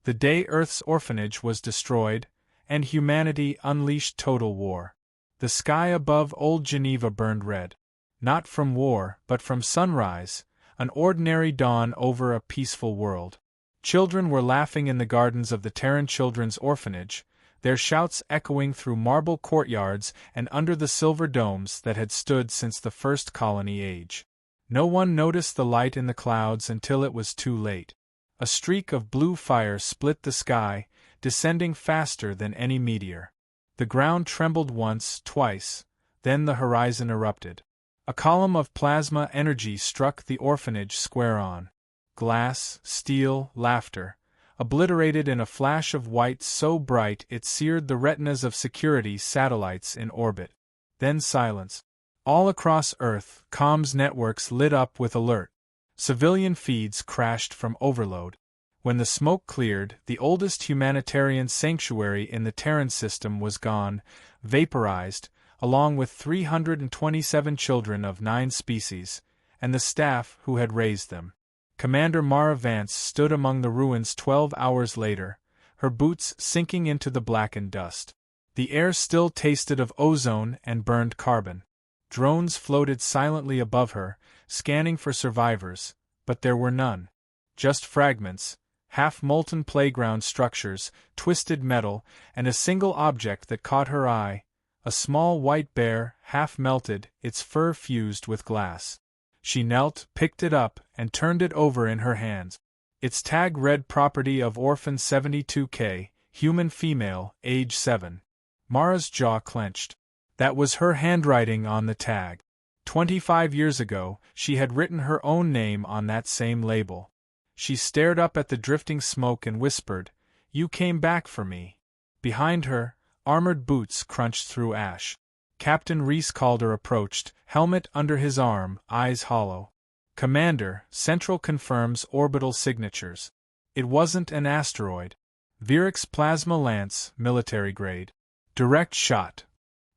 The day Earth's orphanage was destroyed, and humanity unleashed total war. The sky above old Geneva burned red. Not from war, but from sunrise, an ordinary dawn over a peaceful world. Children were laughing in the gardens of the Terran Children's Orphanage, their shouts echoing through marble courtyards and under the silver domes that had stood since the first colony age. No one noticed the light in the clouds until it was too late. A streak of blue fire split the sky, descending faster than any meteor. The ground trembled once, twice, then the horizon erupted. A column of plasma energy struck the orphanage square on. Glass, steel, laughter, obliterated in a flash of white so bright it seared the retinas of security satellites in orbit. Then silence. All across Earth, comms networks lit up with alert. Civilian feeds crashed from overload. When the smoke cleared, the oldest humanitarian sanctuary in the Terran system was gone, vaporized, along with 327 children of 9 species, and the staff who had raised them. Commander Mara Vance stood among the ruins 12 hours later, her boots sinking into the blackened dust. The air still tasted of ozone and burned carbon. Drones floated silently above her, scanning for survivors, but there were none. Just fragments, half-molten playground structures, twisted metal, and a single object that caught her eye, a small white bear, half-melted, its fur fused with glass. She knelt, picked it up, and turned it over in her hands. Its tag read property of Orphan 72K, human female, age 7. Mara's jaw clenched. That was her handwriting on the tag. 25 years ago, she had written her own name on that same label. She stared up at the drifting smoke and whispered, "You came back for me." Behind her, armored boots crunched through ash. Captain Reese Calder approached, helmet under his arm, eyes hollow. "Commander, Central confirms orbital signatures. It wasn't an asteroid. Virix plasma lance, military grade. Direct shot."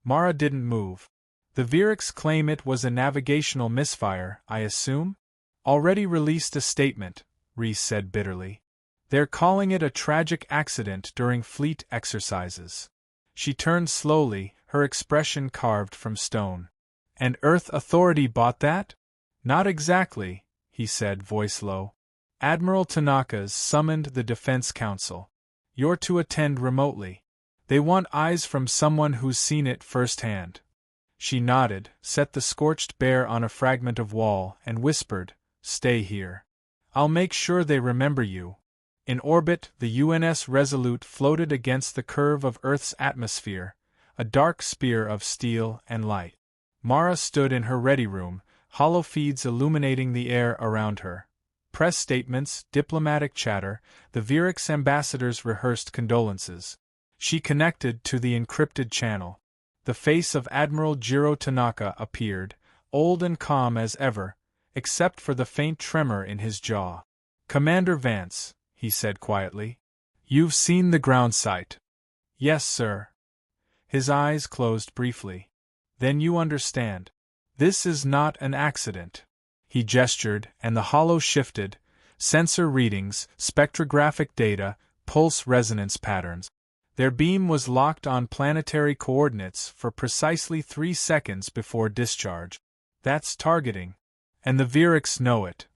Mara didn't move. "The Virix claim it was a navigational misfire, I assume?" "Already released a statement," Reese said bitterly. "They're calling it a tragic accident during fleet exercises." She turned slowly, her expression carved from stone. "And Earth Authority bought that?" "Not exactly," he said, voice low. "Admiral Tanaka's summoned the Defense Council. You're to attend remotely. They want eyes from someone who's seen it firsthand." She nodded, set the scorched bear on a fragment of wall, and whispered, "Stay here. I'll make sure they remember you." In orbit, the UNS Resolute floated against the curve of Earth's atmosphere, a dark spear of steel and light. Mara stood in her ready room, hollow feeds illuminating the air around her. Press statements, diplomatic chatter, the Virix ambassadors rehearsed condolences. She connected to the encrypted channel. The face of Admiral Jiro Tanaka appeared, old and calm as ever, except for the faint tremor in his jaw. "Commander Vance," he said quietly. "You've seen the ground site." "Yes, sir." His eyes closed briefly. "Then you understand. This is not an accident." He gestured, and the hollow shifted, sensor readings, spectrographic data, pulse resonance patterns. Their beam was locked on planetary coordinates for precisely 3 seconds before discharge. That's targeting. And the Virix know it.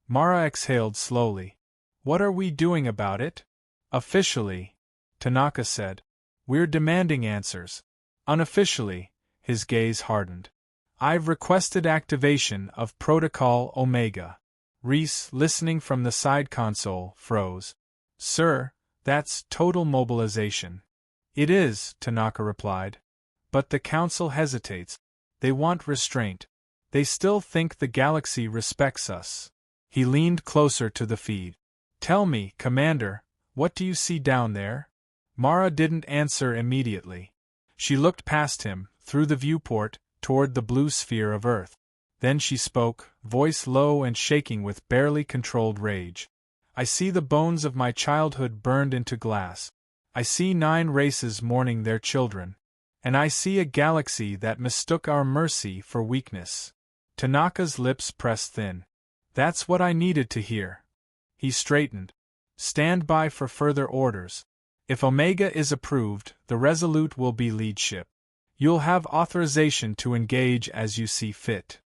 Mara exhaled slowly. "What are we doing about it?" "Officially," Tanaka said, "we're demanding answers. Unofficially," his gaze hardened, "I've requested activation of Protocol Omega." Reese, listening from the side console, froze. "Sir, that's total mobilization." "It is," Tanaka replied. "But the Council hesitates. They want restraint. They still think the galaxy respects us." He leaned closer to the feed. "Tell me, Commander, what do you see down there?" Mara didn't answer immediately. She looked past him, through the viewport, toward the blue sphere of Earth. Then she spoke, voice low and shaking with barely controlled rage. "I see the bones of my childhood burned into glass. I see 9 races mourning their children. And I see a galaxy that mistook our mercy for weakness." Tanaka's lips pressed thin. "That's what I needed to hear." He straightened. Stand by for further orders. If Omega is approved, the Resolute will be lead ship. You'll have authorization to engage as you see fit.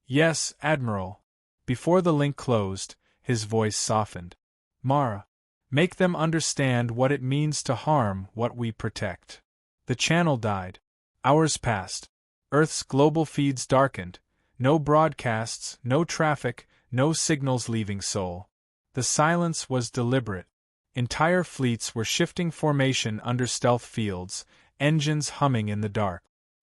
Yes, Admiral. Before the link closed, his voice softened. Mara, make them understand what it means to harm what we protect. The channel died. Hours passed. Earth's global feeds darkened. No broadcasts, no traffic, no signals leaving Sol. The silence was deliberate. Entire fleets were shifting formation under stealth fields, engines humming in the dark.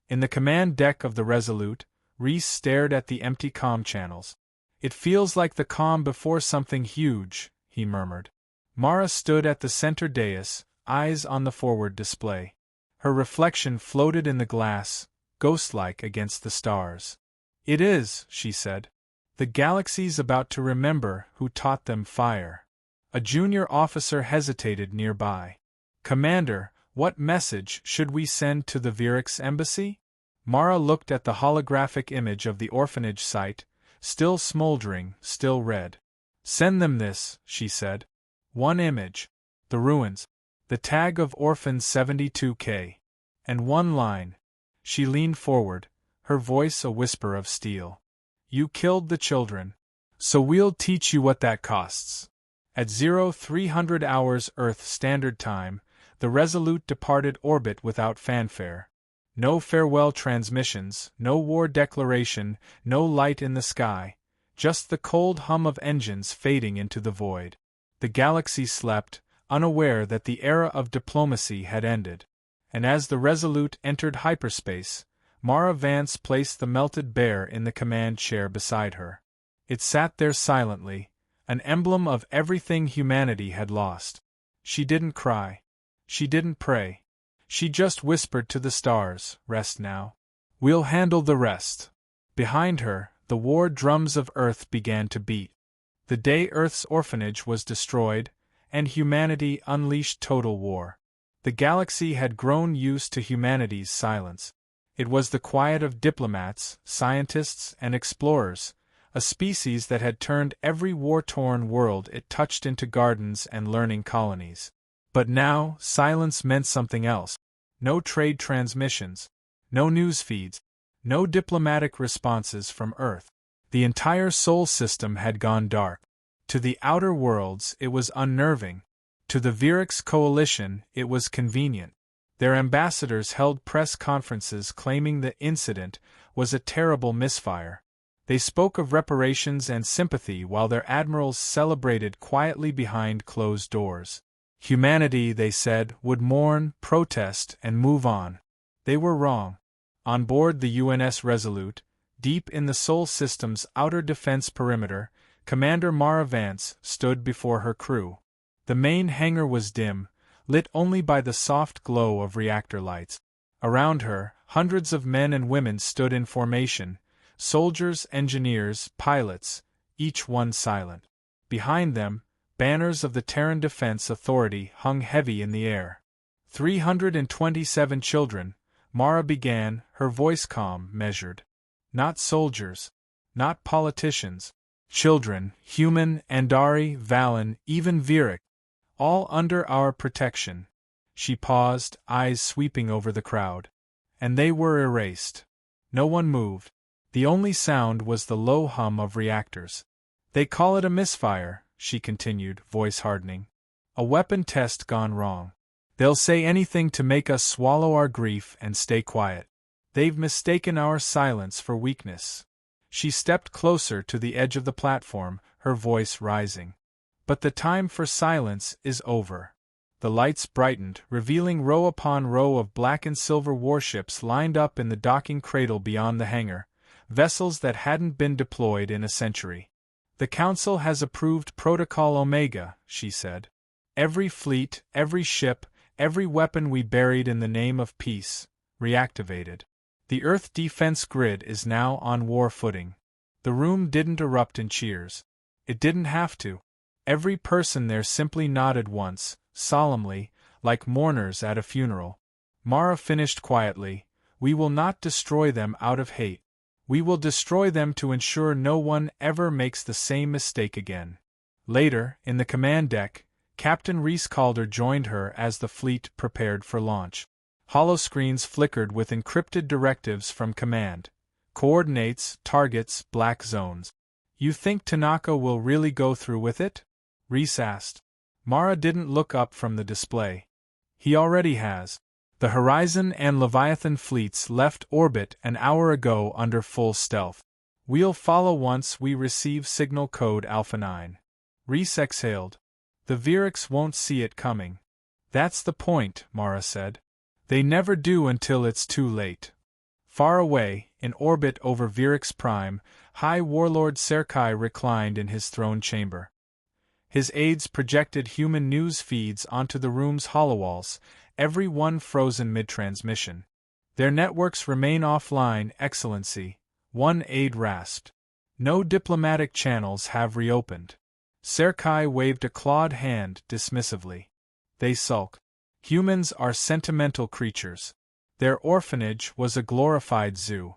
In the command deck of the Resolute, Reese stared at the empty comm channels. It feels like the calm before something huge, he murmured. Mara stood at the center dais, eyes on the forward display. Her reflection floated in the glass, ghost-like against the stars. It is, she said. The galaxy's about to remember who taught them fire. A junior officer hesitated nearby. Commander, what message should we send to the Virix embassy? Mara looked at the holographic image of the orphanage site, still smoldering, still red. Send them this, she said. One image. The ruins. The tag of Orphan 72K. And one line. She leaned forward, her voice a whisper of steel. You killed the children. So we'll teach you what that costs. At 0300 hours Earth Standard Time, the Resolute departed orbit without fanfare. No farewell transmissions, no war declaration, no light in the sky, just the cold hum of engines fading into the void. The galaxy slept, unaware that the era of diplomacy had ended. And as the Resolute entered hyperspace, Mara Vance placed the melted bear in the command chair beside her. It sat there silently, an emblem of everything humanity had lost. She didn't cry. She didn't pray. She just whispered to the stars, rest now. We'll handle the rest. Behind her, the war drums of Earth began to beat. The day Earth's orphanage was destroyed, and humanity unleashed total war. The galaxy had grown used to humanity's silence. It was the quiet of diplomats, scientists, and explorers, a species that had turned every war-torn world it touched into gardens and learning colonies. But now, silence meant something else. No trade transmissions, no news feeds, no diplomatic responses from Earth. The entire Sol system had gone dark. To the outer worlds it was unnerving. To the Virix coalition it was convenient. Their ambassadors held press conferences claiming the incident was a terrible misfire. They spoke of reparations and sympathy while their admirals celebrated quietly behind closed doors. Humanity, they said, would mourn, protest, and move on. They were wrong. On board the UNS Resolute, deep in the Sol system's outer defense perimeter, Commander Mara Vance stood before her crew. The main hangar was dim, lit only by the soft glow of reactor lights. Around her, hundreds of men and women stood in formation, soldiers, engineers, pilots, each one silent. Behind them, banners of the Terran Defense Authority hung heavy in the air. 327 children, Mara began, her voice calm, measured. Not soldiers. Not politicians. Children, human, Andari, Valen, even Virix. All under our protection. She paused, eyes sweeping over the crowd. And they were erased. No one moved. The only sound was the low hum of reactors. They call it a misfire, she continued, voice hardening. A weapon test gone wrong. They'll say anything to make us swallow our grief and stay quiet. They've mistaken our silence for weakness. She stepped closer to the edge of the platform, her voice rising. But the time for silence is over. The lights brightened, revealing row upon row of black and silver warships lined up in the docking cradle beyond the hangar, vessels that hadn't been deployed in a century. The Council has approved Protocol Omega, she said. Every fleet, every ship, every weapon we buried in the name of peace, reactivated. The Earth defense grid is now on war footing. The room didn't erupt in cheers. It didn't have to. Every person there simply nodded once, solemnly, like mourners at a funeral. Mara finished quietly, "We will not destroy them out of hate. We will destroy them to ensure no one ever makes the same mistake again." Later, in the command deck, Captain Reese Calder joined her as the fleet prepared for launch. Holoscreens flickered with encrypted directives from command. Coordinates, targets, black zones. "You think Tanaka will really go through with it?" Reese asked. Mara didn't look up from the display. "He already has. The Horizon and Leviathan fleets left orbit an hour ago under full stealth. We'll follow once we receive signal code Alpha 9. Reese exhaled. "The Viriks won't see it coming." "That's the point," Mara said. "They never do until it's too late." Far away, in orbit over Viriks Prime, High Warlord Serkai reclined in his throne chamber. His aides projected human news feeds onto the room's holowalls, every one frozen mid-transmission. "Their networks remain offline, Excellency," one aide rasped. "No diplomatic channels have reopened." Serkai waved a clawed hand dismissively. "They sulk. Humans are sentimental creatures. Their orphanage was a glorified zoo.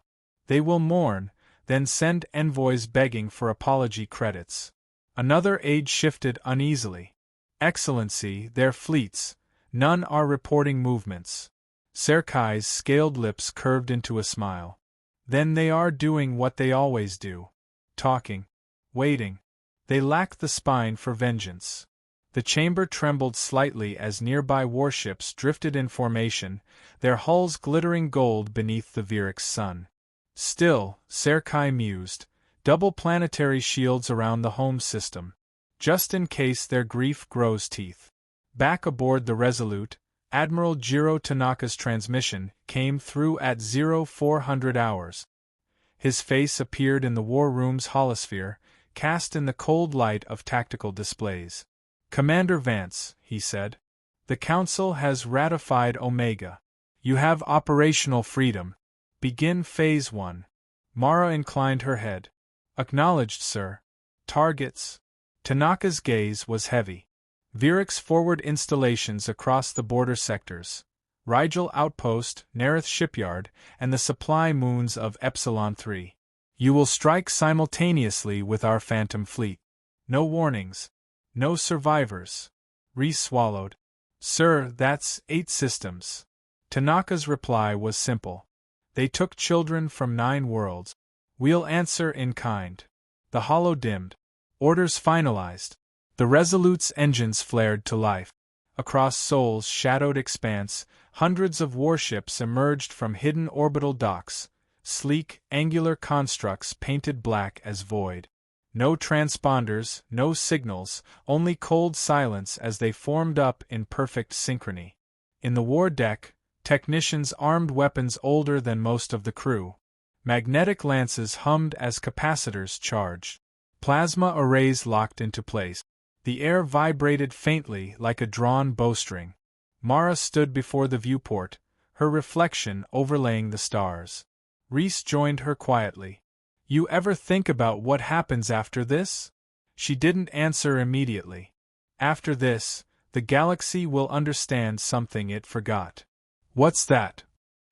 They will mourn, then send envoys begging for apology credits." Another aide shifted uneasily. "Excellency, their fleets. None are reporting movements." Serkai's scaled lips curved into a smile. "Then they are doing what they always do. Talking. Waiting. They lack the spine for vengeance." The chamber trembled slightly as nearby warships drifted in formation, their hulls glittering gold beneath the Viriks sun. "Still," Serkai mused, "double planetary shields around the home system. Just in case their grief grows teeth." Back aboard the Resolute, Admiral Jiro Tanaka's transmission came through at 0400 hours. His face appeared in the war room's holosphere, cast in the cold light of tactical displays. "Commander Vance," he said, "the Council has ratified Omega. You have operational freedom. Begin Phase 1. Mara inclined her head. "Acknowledged, sir." "Targets?" Tanaka's gaze was heavy. "Viriks forward installations across the border sectors. Rigel Outpost, Nerith Shipyard, and the supply moons of Epsilon 3. You will strike simultaneously with our Phantom fleet. No warnings. No survivors." Reese swallowed. "Sir, that's 8 systems." Tanaka's reply was simple. "They took children from 9 worlds. We'll answer in kind." The holo dimmed. Orders finalized. The Resolute's engines flared to life. Across Sol's shadowed expanse, hundreds of warships emerged from hidden orbital docks, sleek, angular constructs painted black as void. No transponders, no signals, only cold silence as they formed up in perfect synchrony. In the war deck, technicians armed weapons older than most of the crew. Magnetic lances hummed as capacitors charged. Plasma arrays locked into place. The air vibrated faintly like a drawn bowstring. Mara stood before the viewport, her reflection overlaying the stars. Reese joined her quietly. "You ever think about what happens after this?" She didn't answer immediately. "After this, the galaxy will understand something it forgot." "What's that?"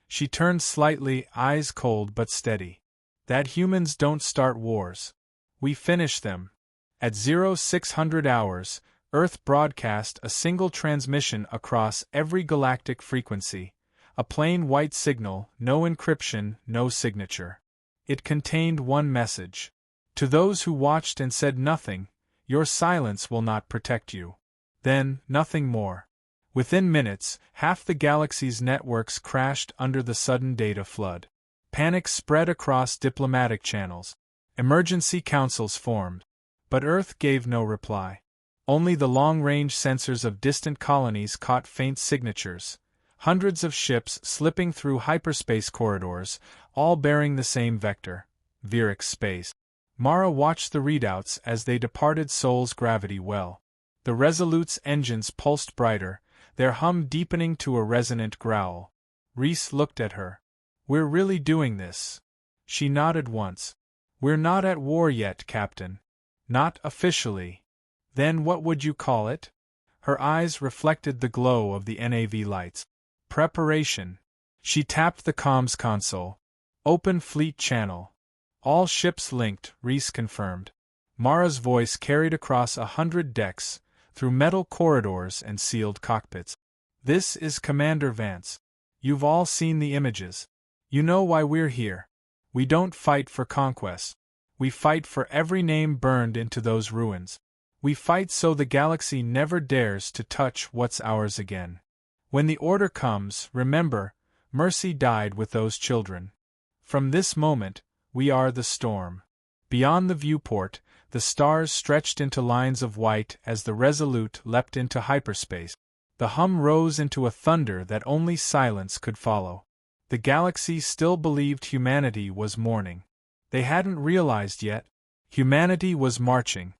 She turned slightly, eyes cold but steady. "That humans don't start wars. We finish them." At 0600 hours, Earth broadcast a single transmission across every galactic frequency. A plain white signal, no encryption, no signature. It contained one message. "To those who watched and said nothing, your silence will not protect you." Then, nothing more. Within minutes, half the galaxy's networks crashed under the sudden data flood. Panic spread across diplomatic channels. Emergency councils formed. But Earth gave no reply. Only the long-range sensors of distant colonies caught faint signatures. Hundreds of ships slipping through hyperspace corridors, all bearing the same vector, Viriks space. Mara watched the readouts as they departed Sol's gravity well. The Resolute's engines pulsed brighter, their hum deepening to a resonant growl. Reese looked at her. "We're really doing this?" She nodded once. "We're not at war yet, Captain. Not officially." "Then what would you call it?" Her eyes reflected the glow of the NAV lights. "Preparation." She tapped the comms console. "Open fleet channel." "All ships linked," Reese confirmed. Mara's voice carried across 100 decks, through metal corridors and sealed cockpits. This is Commander Vance. You've all seen the images. You know why we're here. We don't fight for conquest. We fight for every name burned into those ruins. We fight so the galaxy never dares to touch what's ours again. When the order comes, remember, Mercy died with those children. From this moment, we are the storm. Beyond the viewport, the stars stretched into lines of white as the Resolute leapt into hyperspace. The hum rose into a thunder that only silence could follow. The galaxy still believed humanity was mourning. They hadn't realized yet. Humanity was marching.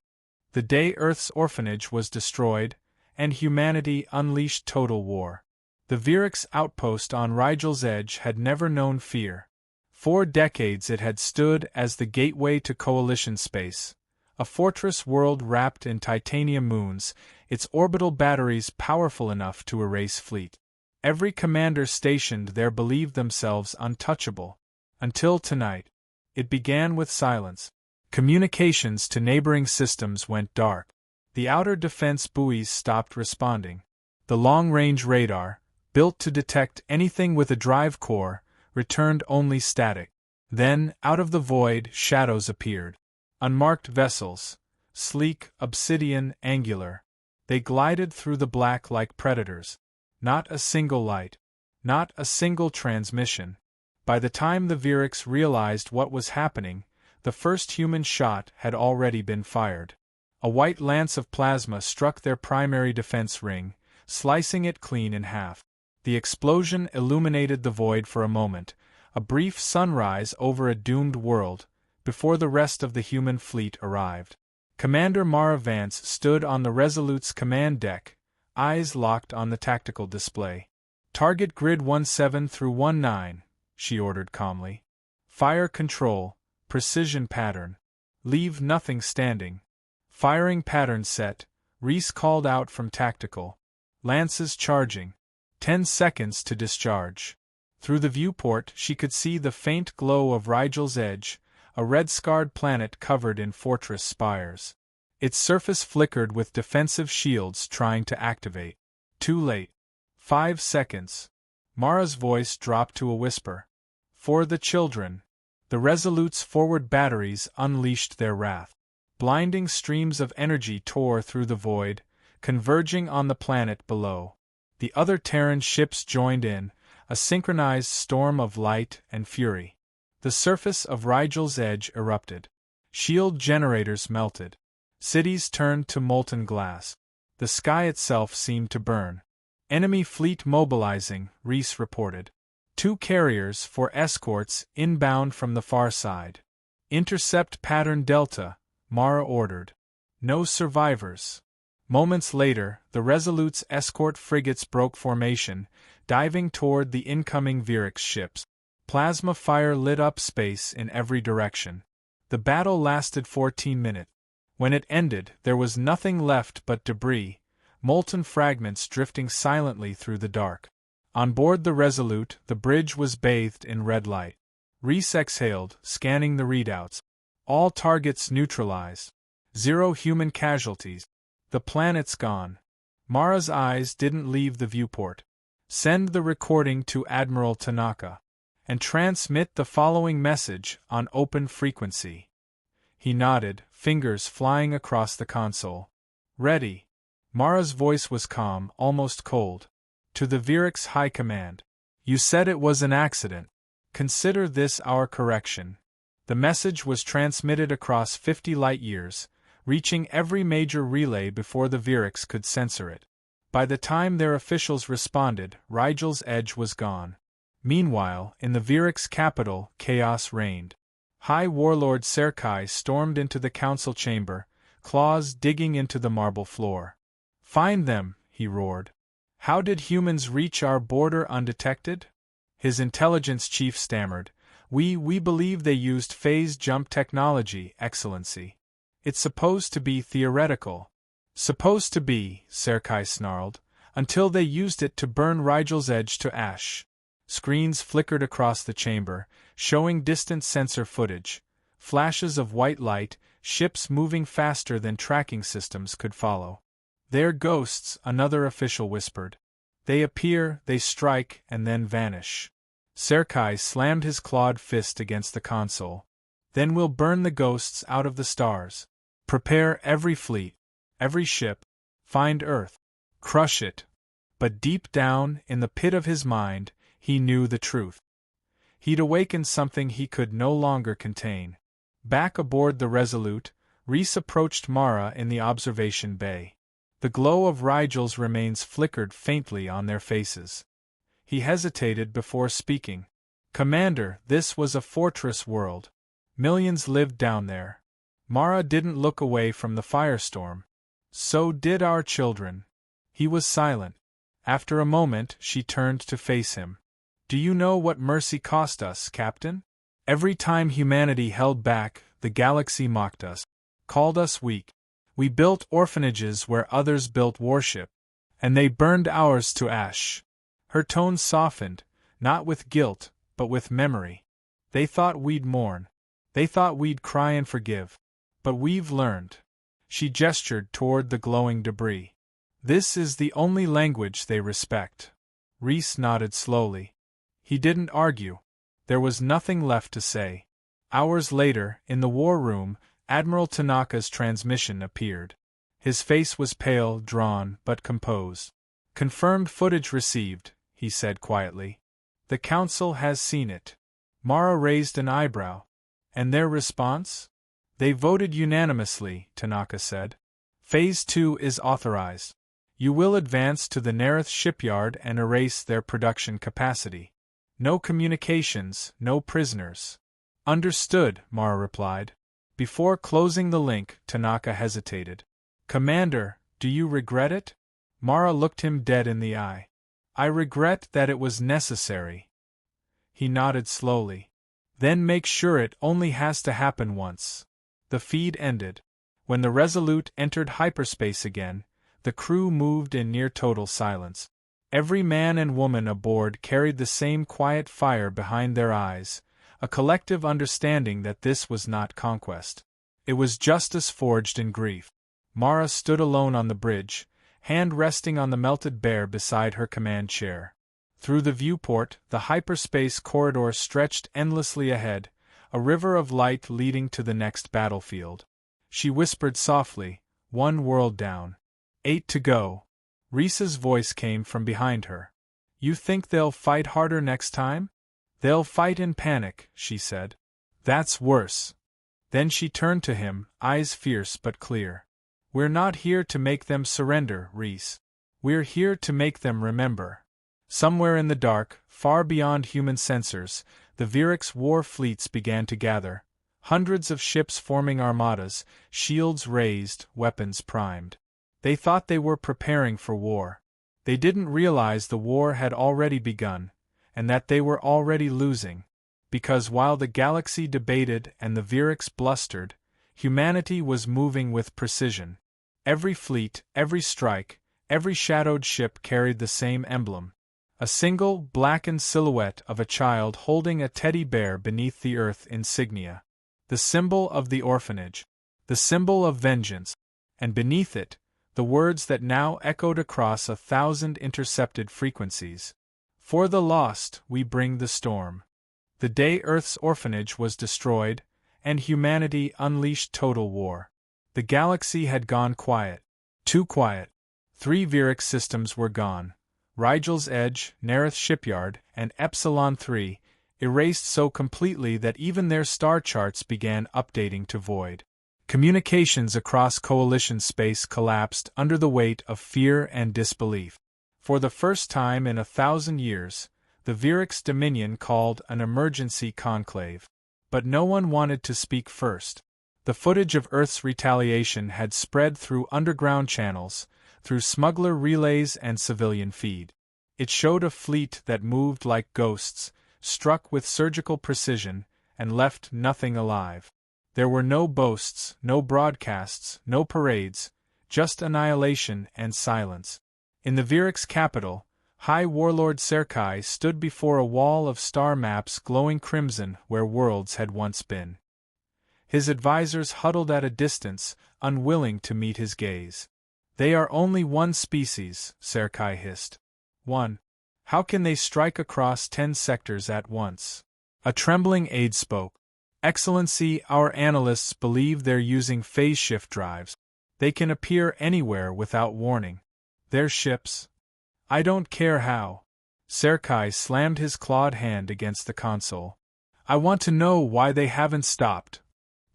The day Earth's orphanage was destroyed, and humanity unleashed total war. The Virix outpost on Rigel's Edge had never known fear. 4 decades it had stood as the gateway to Coalition space, a fortress world wrapped in titanium moons, its orbital batteries powerful enough to erase fleet. Every commander stationed there believed themselves untouchable. Until tonight. It began with silence. Communications to neighboring systems went dark. The outer defense buoys stopped responding. The long-range radar, built to detect anything with a drive core, returned only static. Then, out of the void, shadows appeared. Unmarked vessels, sleek, obsidian, angular. They glided through the black like predators. Not a single light. Not a single transmission. By the time the Virix realized what was happening, the first human shot had already been fired. A white lance of plasma struck their primary defense ring, slicing it clean in half. The explosion illuminated the void for a moment, a brief sunrise over a doomed world, before the rest of the human fleet arrived. Commander Mara Vance stood on the Resolute's command deck, eyes locked on the tactical display. Target grid 17 through 19, she ordered calmly. Fire control, precision pattern. Leave nothing standing. Firing pattern set, Reese called out from tactical. Lances charging. 10 seconds to discharge. Through the viewport she could see the faint glow of Rigel's Edge, a red-scarred planet covered in fortress spires. Its surface flickered with defensive shields trying to activate. Too late. 5 seconds. Mara's voice dropped to a whisper. For the children. The Resolute's forward batteries unleashed their wrath. Blinding streams of energy tore through the void, converging on the planet below. The other Terran ships joined in, a synchronized storm of light and fury. The surface of Rigel's Edge erupted. Shield generators melted. Cities turned to molten glass. The sky itself seemed to burn. Enemy fleet mobilizing, Reese reported. 2 carriers for escorts inbound from the far side. Intercept pattern Delta, Mara ordered. No survivors. Moments later, the Resolute's escort frigates broke formation, diving toward the incoming Virix ships. Plasma fire lit up space in every direction. The battle lasted 14 minutes. When it ended, there was nothing left but debris, molten fragments drifting silently through the dark. On board the Resolute, the bridge was bathed in red light. Reese exhaled, scanning the readouts. All targets neutralized. 0 human casualties. The planet's gone. Mara's eyes didn't leave the viewport. Send the recording to Admiral Tanaka. And transmit the following message on open frequency. He nodded, fingers flying across the console. Ready. Mara's voice was calm, almost cold. To the Virix High Command. You said it was an accident. Consider this our correction. The message was transmitted across 50 light-years, reaching every major relay before the Virix could censor it. By the time their officials responded, Rigel's Edge was gone. Meanwhile, in the Virix capital, chaos reigned. High Warlord Serkai stormed into the council chamber, claws digging into the marble floor. Find them, he roared. How did humans reach our border undetected? His intelligence chief stammered. We believe they used phase jump technology, Excellency. It's supposed to be theoretical. Supposed to be, Serkai snarled, until they used it to burn Rigel's Edge to ash. Screens flickered across the chamber, showing distant sensor footage. Flashes of white light, ships moving faster than tracking systems could follow. "They're ghosts," another official whispered. "They appear, they strike, and then vanish." Serkai slammed his clawed fist against the console. "Then we'll burn the ghosts out of the stars. Prepare every fleet, every ship, find Earth, crush it." But deep down, in the pit of his mind, he knew the truth. He'd awakened something he could no longer contain. Back aboard the Resolute, Rhys approached Mara in the observation bay. The glow of Rigel's remains flickered faintly on their faces. He hesitated before speaking. "Commander, this was a fortress world. Millions lived down there." Mara didn't look away from the firestorm. "So did our children." He was silent. After a moment, she turned to face him. "Do you know what mercy cost us, Captain? Every time humanity held back, the galaxy mocked us, called us weak. We built orphanages where others built warship, and they burned ours to ash." Her tone softened, not with guilt, but with memory. "They thought we'd mourn. They thought we'd cry and forgive. But we've learned." She gestured toward the glowing debris. "This is the only language they respect." Rhys nodded slowly. He didn't argue. There was nothing left to say. Hours later, in the war room, Admiral Tanaka's transmission appeared. His face was pale, drawn, but composed. "Confirmed footage received," he said quietly. "The Council has seen it." Mara raised an eyebrow. "And their response?" "They voted unanimously," Tanaka said. "Phase 2 is authorized. You will advance to the Nerith shipyard and erase their production capacity. No communications, no prisoners." "Understood," Mara replied. Before closing the link, Tanaka hesitated. "Commander, do you regret it?" Mara looked him dead in the eye. "I regret that it was necessary." He nodded slowly. "Then make sure it only has to happen once." The feed ended. When the Resolute entered hyperspace again, the crew moved in near total silence. Every man and woman aboard carried the same quiet fire behind their eyes, a collective understanding that this was not conquest. It was justice forged in grief. Mara stood alone on the bridge, hand resting on the melted bear beside her command chair. Through the viewport, the hyperspace corridor stretched endlessly ahead, a river of light leading to the next battlefield. She whispered softly, "1 world down. 8 to go." Rhys's voice came from behind her. "You think they'll fight harder next time?" "They'll fight in panic," she said. "That's worse." Then she turned to him, eyes fierce but clear. "We're not here to make them surrender, Rhys. We're here to make them remember." Somewhere in the dark, far beyond human sensors, the Virix war fleets began to gather. Hundreds of ships forming armadas, shields raised, weapons primed. They thought they were preparing for war. They didn't realize the war had already begun, and that they were already losing. Because while the galaxy debated and the Virix blustered, humanity was moving with precision. Every fleet, every strike, every shadowed ship carried the same emblem. A single, blackened silhouette of a child holding a teddy bear beneath the Earth insignia. The symbol of the Orphanage. The symbol of vengeance. And beneath it, the words that now echoed across 1,000 intercepted frequencies. "For the lost, we bring the storm." The day Earth's orphanage was destroyed, and humanity unleashed total war. The galaxy had gone quiet. Too quiet. 3 Virix systems were gone. Rigel's Edge, Nerith Shipyard, and Epsilon 3, erased so completely that even their star charts began updating to void. Communications across Coalition space collapsed under the weight of fear and disbelief. For the first time in 1,000 years, the Virix Dominion called an emergency conclave. But no one wanted to speak first. The footage of Earth's retaliation had spread through underground channels, through smuggler relays and civilian feed. It showed a fleet that moved like ghosts, struck with surgical precision, and left nothing alive. There were no boasts, no broadcasts, no parades, just annihilation and silence. In the Virix capital, High Warlord Serkai stood before a wall of star maps glowing crimson where worlds had once been. His advisors huddled at a distance, unwilling to meet his gaze. They are only one species, Serkai hissed. One. How can they strike across 10 sectors at once? A trembling aide spoke. Excellency, our analysts believe they're using phase shift drives. They can appear anywhere without warning. They're ships. I don't care how. Serkai slammed his clawed hand against the console. I want to know why they haven't stopped.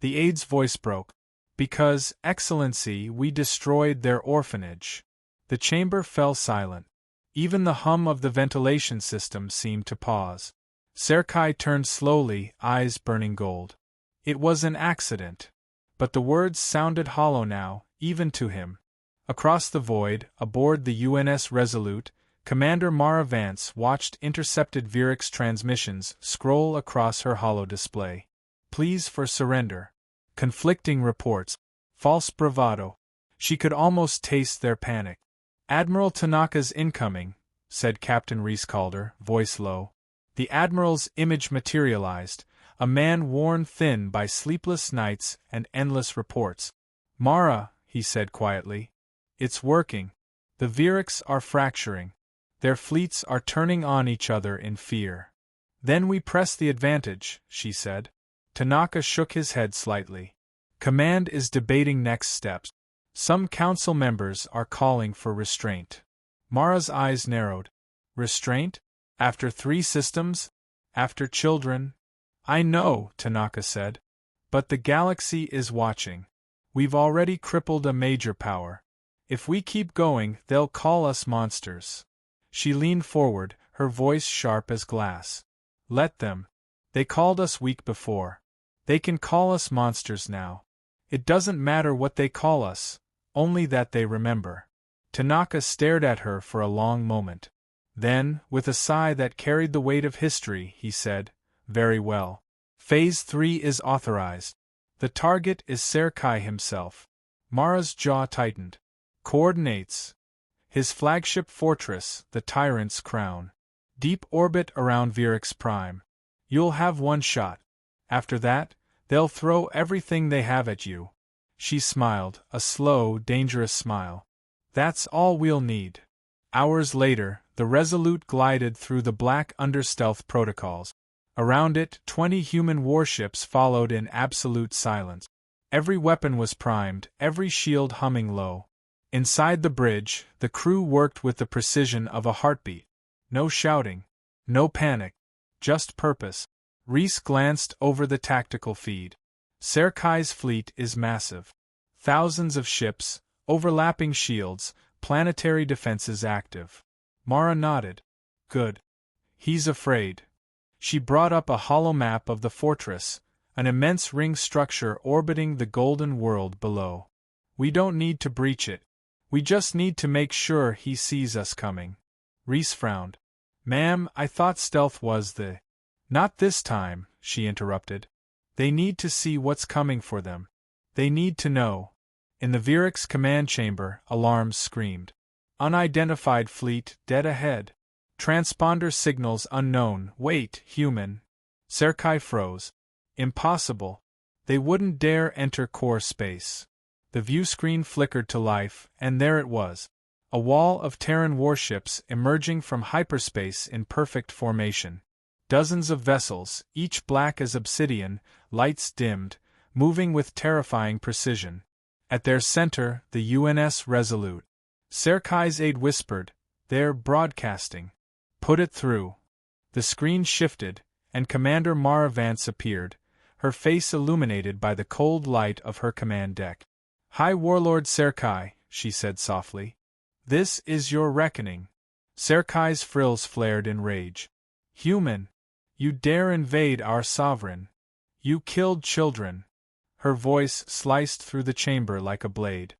The aide's voice broke. Because, Excellency, we destroyed their orphanage. The chamber fell silent. Even the hum of the ventilation system seemed to pause. Serkai turned slowly, eyes burning gold. It was an accident. But the words sounded hollow now, even to him. Across the void, aboard the UNS Resolute, Commander Mara Vance watched intercepted Virix transmissions scroll across her holo display. Pleas for surrender. Conflicting reports. False bravado. She could almost taste their panic. Admiral Tanaka's incoming, said Captain Reese-Calder, voice low. The Admiral's image materialized, a man worn thin by sleepless nights and endless reports. Mara, he said quietly. It's working. The Virix are fracturing. Their fleets are turning on each other in fear. Then we press the advantage, she said. Tanaka shook his head slightly. Command is debating next steps. Some council members are calling for restraint. Mara's eyes narrowed. Restraint? After 3 systems? After children? I know, Tanaka said. But the galaxy is watching. We've already crippled a major power. If we keep going, they'll call us monsters. She leaned forward, her voice sharp as glass. Let them. They called us weak before. They can call us monsters now. It doesn't matter what they call us, only that they remember. Tanaka stared at her for a long moment. Then, with a sigh that carried the weight of history, he said, Very well. Phase 3 is authorized. The target is Serkai himself. Mara's jaw tightened. Coordinates. His flagship fortress, the Tyrant's Crown. Deep orbit around Virix Prime. You'll have one shot. After that, they'll throw everything they have at you. She smiled, a slow, dangerous smile. That's all we'll need. Hours later, the Resolute glided through the black understealth protocols. Around it, 20 human warships followed in absolute silence. Every weapon was primed, every shield humming low. Inside the bridge, the crew worked with the precision of a heartbeat. No shouting. No panic. Just purpose. Reese glanced over the tactical feed. Serkai's fleet is massive. Thousands of ships, overlapping shields, planetary defenses active. Mara nodded. Good. He's afraid. She brought up a hollow map of the fortress, an immense ring structure orbiting the golden world below. We don't need to breach it. We just need to make sure he sees us coming. Reese frowned. Ma'am, I thought stealth was the... Not this time, she interrupted. They need to see what's coming for them. They need to know. In the Virix command chamber, alarms screamed. Unidentified fleet dead ahead. Transponder signals unknown. Wait, human. Serkai froze. Impossible. They wouldn't dare enter core space. The view screen flickered to life, and there it was. A wall of Terran warships emerging from hyperspace in perfect formation. Dozens of vessels, each black as obsidian, lights dimmed, moving with terrifying precision. At their center, the UNS Resolute. Serkai's aide whispered, They're broadcasting. Put it through. The screen shifted, and Commander Mara Vance appeared, her face illuminated by the cold light of her command deck. High Warlord Serkai, she said softly. This is your reckoning. Serkai's frills flared in rage. Human! You dare invade our sovereign. You killed children. Her voice sliced through the chamber like a blade.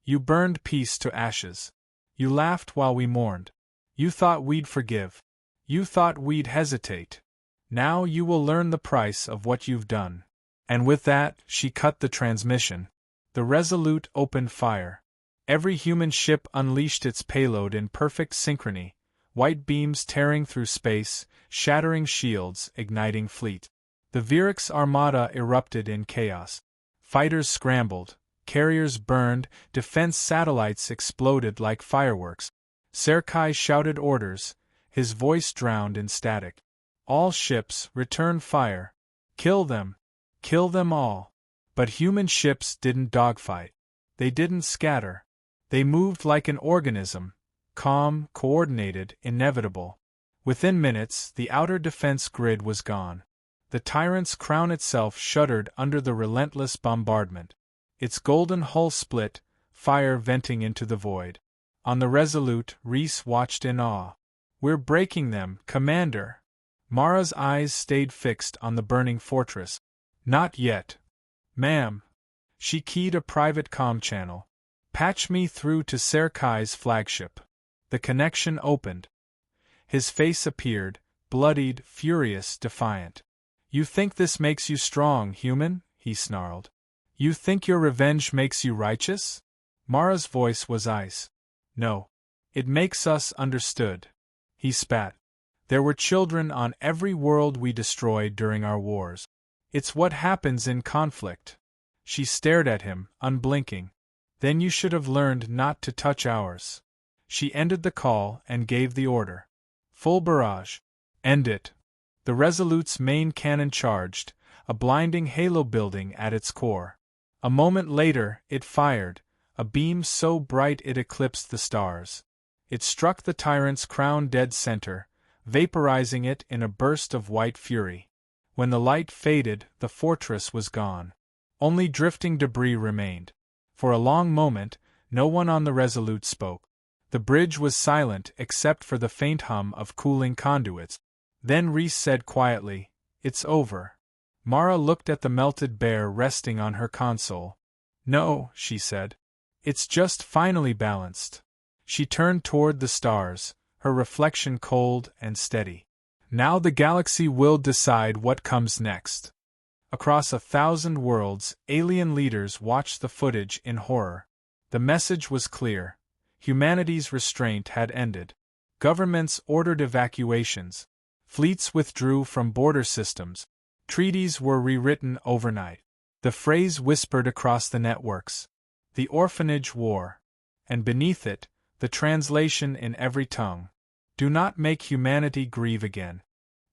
You burned peace to ashes. You laughed while we mourned. You thought we'd forgive. You thought we'd hesitate. Now you will learn the price of what you've done. And with that, she cut the transmission. The Resolute opened fire. Every human ship unleashed its payload in perfect synchrony, white beams tearing through space, shattering shields, igniting fleet. The Virix armada erupted in chaos. Fighters scrambled, Carriers burned, defense satellites exploded like fireworks. Serkai shouted orders, his voice drowned in static. All ships, return fire. Kill them. Kill them all. But human ships didn't dogfight. They didn't scatter. They moved like an organism, calm, coordinated, inevitable. Within minutes, the outer defense grid was gone. The tyrant's crown itself shuddered under the relentless bombardment. Its golden hull split, fire venting into the void. On the Resolute, Reese watched in awe. "We're breaking them, Commander." Mara's eyes stayed fixed on the burning fortress. "Not yet. Ma'am." She keyed a private comm channel. "Patch me through to Serkai's flagship." The connection opened. His face appeared, bloodied, furious, defiant. "You think this makes you strong, human?" he snarled. "You think your revenge makes you righteous?" Mara's voice was ice. "No. It makes us understood." He spat. "There were children on every world we destroyed during our wars. It's what happens in conflict." She stared at him, unblinking. "Then you should have learned not to touch ours." She ended the call and gave the order. "Full barrage. End it." The Resolute's main cannon charged, a blinding halo building at its core. A moment later, it fired, a beam so bright it eclipsed the stars. It struck the tyrant's crown dead center, vaporizing it in a burst of white fury. When the light faded, the fortress was gone. Only drifting debris remained. For a long moment, no one on the Resolute spoke. The bridge was silent except for the faint hum of cooling conduits. Then Reese said quietly, "It's over." Mara looked at the melted bear resting on her console. "No," she said. "It's just finally balanced." She turned toward the stars, her reflection cold and steady. "Now the galaxy will decide what comes next." Across 1,000 worlds, alien leaders watched the footage in horror. The message was clear. Humanity's restraint had ended. Governments ordered evacuations. Fleets withdrew from border systems. Treaties were rewritten overnight. The phrase whispered across the networks. "The Orphanage War." And beneath it, the translation in every tongue. "Do not make humanity grieve again."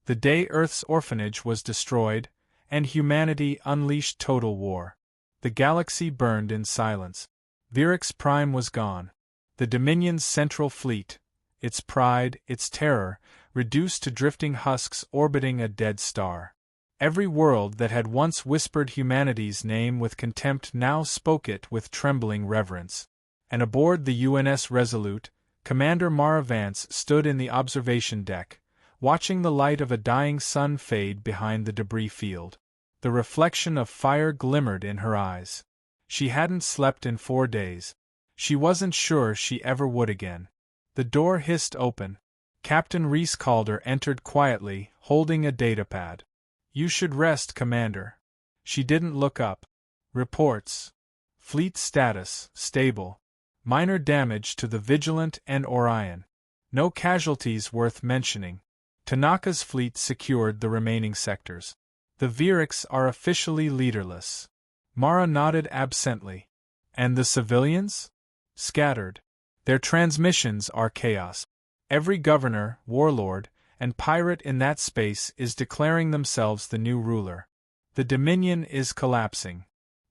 The day Earth's orphanage was destroyed, and humanity unleashed total war. The galaxy burned in silence. Virix Prime was gone. The Dominion's central fleet, its pride, its terror, reduced to drifting husks orbiting a dead star. Every world that had once whispered humanity's name with contempt now spoke it with trembling reverence. And aboard the UNS Resolute, Commander Mara Vance stood in the observation deck, watching the light of a dying sun fade behind the debris field. The reflection of fire glimmered in her eyes. She hadn't slept in 4 days. She wasn't sure she ever would again. The door hissed open. Captain Reese Calder entered quietly, holding a datapad. "You should rest, Commander." She didn't look up. "Reports. Fleet status, stable. Minor damage to the Vigilant and Orion. No casualties worth mentioning. Tanaka's fleet secured the remaining sectors. The Virix are officially leaderless." Mara nodded absently. "And the civilians?" "Scattered. Their transmissions are chaos. Every governor, warlord, and pirate in that space is declaring themselves the new ruler. The Dominion is collapsing."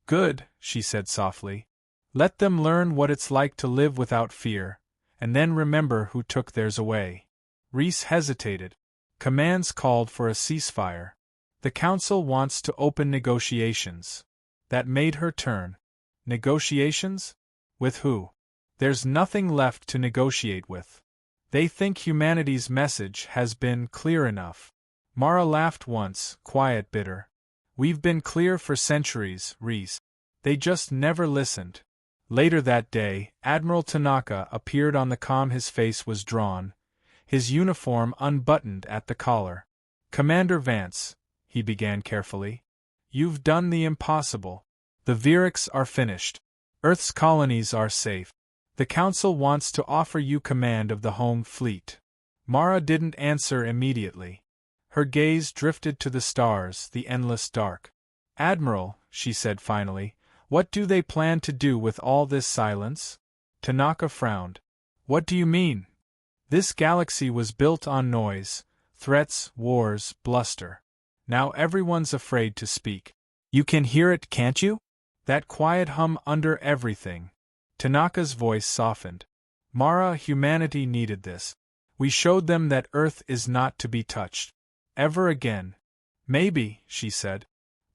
"Good," she said softly. "Let them learn what it's like to live without fear, and then remember who took theirs away." Reese hesitated. Commands called for a ceasefire. "The Council wants to open negotiations." That made her turn. "Negotiations? With who?" "There's nothing left to negotiate with. They think humanity's message has been clear enough." Mara laughed once, quiet, bitter. "We've been clear for centuries, Reese. They just never listened." Later that day, Admiral Tanaka appeared on the comm. His face was drawn, his uniform unbuttoned at the collar. "Commander Vance," he began carefully, "you've done the impossible. The Virix are finished. Earth's colonies are safe. The Council wants to offer you command of the home fleet." Mara didn't answer immediately. Her gaze drifted to the stars, the endless dark. "Admiral," she said finally, What do they plan to do with all this silence? Tanaka frowned. What do you mean? This galaxy was built on noise, threats, wars, bluster. Now everyone's afraid to speak. You can hear it, can't you? That quiet hum under everything. Tanaka's voice softened. Mara, humanity needed this. We showed them that Earth is not to be touched. Ever again. Maybe, she said.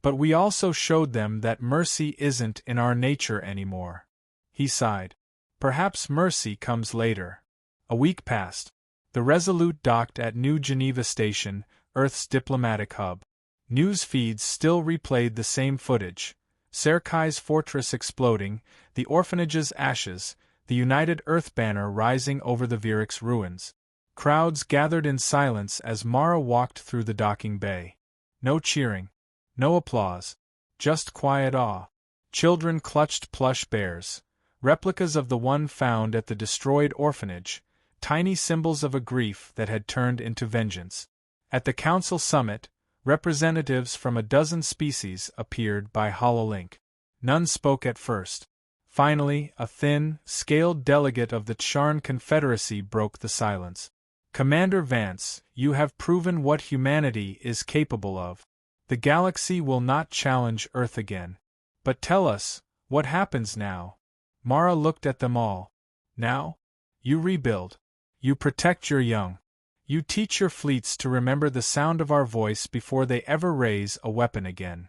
But we also showed them that mercy isn't in our nature anymore. He sighed. Perhaps mercy comes later. A week passed. The Resolute docked at New Geneva Station, Earth's diplomatic hub. News feeds still replayed the same footage. Serkai's fortress exploding, the orphanage's ashes, the United Earth banner rising over the Virix ruins. Crowds gathered in silence as Mara walked through the docking bay. No cheering. No applause. Just quiet awe. Children clutched plush bears. Replicas of the one found at the destroyed orphanage. Tiny symbols of a grief that had turned into vengeance. At the council summit, representatives from a dozen species appeared by hololink. None spoke at first. Finally, a thin, scaled delegate of the Charn Confederacy broke the silence. Commander Vance, you have proven what humanity is capable of. The galaxy will not challenge Earth again. But tell us, what happens now? Mara looked at them all. Now? You rebuild. You protect your young. You teach your fleets to remember the sound of our voice before they ever raise a weapon again.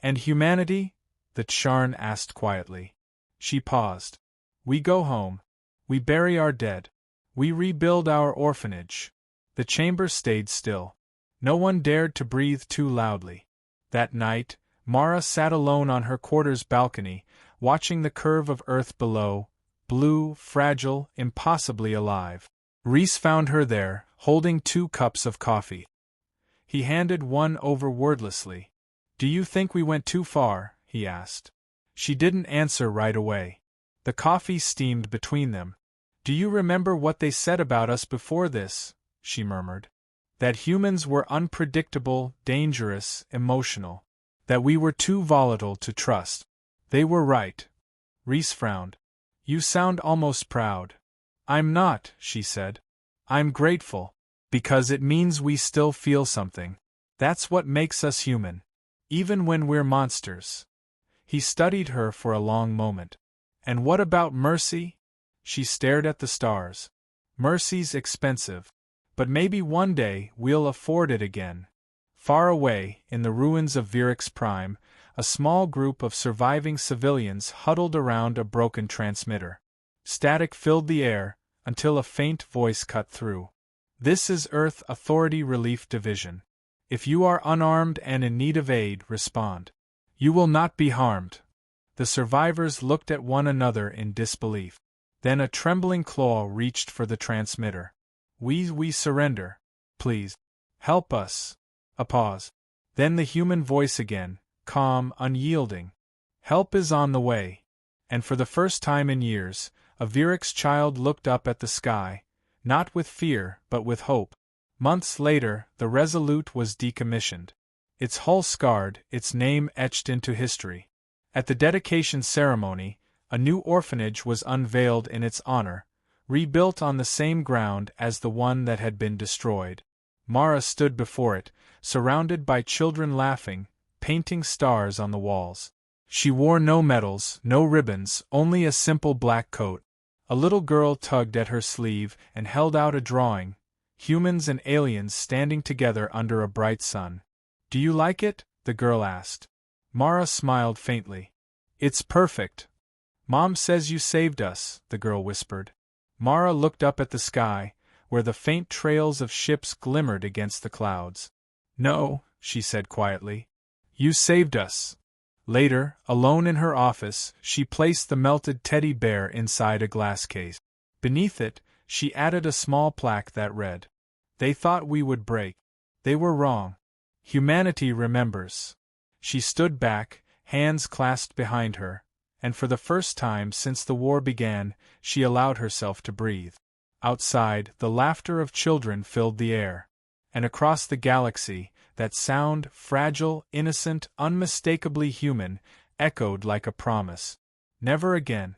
And humanity? The Charn asked quietly. She paused. We go home. We bury our dead. We rebuild our orphanage. The chamber stayed still. No one dared to breathe too loudly. That night, Mara sat alone on her quarters balcony, watching the curve of Earth below, blue, fragile, impossibly alive. Rhys found her there, holding 2 cups of coffee. He handed one over wordlessly. Do you think we went too far? He asked. She didn't answer right away. The coffee steamed between them. Do you remember what they said about us before this? She murmured. That humans were unpredictable, dangerous, emotional. That we were too volatile to trust. They were right. Rhys frowned. You sound almost proud. I'm not, she said. I'm grateful. Because it means we still feel something. That's what makes us human. Even when we're monsters. He studied her for a long moment. And what about mercy? She stared at the stars. Mercy's expensive. But maybe one day we'll afford it again. Far away, in the ruins of Virix Prime, a small group of surviving civilians huddled around a broken transmitter. Static filled the air, until a faint voice cut through. This is Earth Authority Relief Division. If you are unarmed and in need of aid, respond. You will not be harmed. The survivors looked at one another in disbelief. Then a trembling claw reached for the transmitter. We surrender. Please. Help us. A pause. Then the human voice again, calm, unyielding. Help is on the way. And for the first time in years, a Virix child looked up at the sky, not with fear, but with hope. Months later, the Resolute was decommissioned. Its hull scarred, its name etched into history. At the dedication ceremony, a new orphanage was unveiled in its honor, rebuilt on the same ground as the one that had been destroyed. Mara stood before it, surrounded by children laughing, painting stars on the walls. She wore no medals, no ribbons, only a simple black coat. A little girl tugged at her sleeve and held out a drawing, humans and aliens standing together under a bright sun. Do you like it? The girl asked. Mara smiled faintly. It's perfect. Mom says you saved us, the girl whispered. Mara looked up at the sky, where the faint trails of ships glimmered against the clouds. No, she said quietly. You saved us. Later, alone in her office, she placed the melted teddy bear inside a glass case. Beneath it, she added a small plaque that read, They thought we would break. They were wrong. Humanity remembers. She stood back, hands clasped behind her, and for the first time since the war began, she allowed herself to breathe. Outside, the laughter of children filled the air. And across the galaxy, that sound, fragile, innocent, unmistakably human, echoed like a promise. Never again,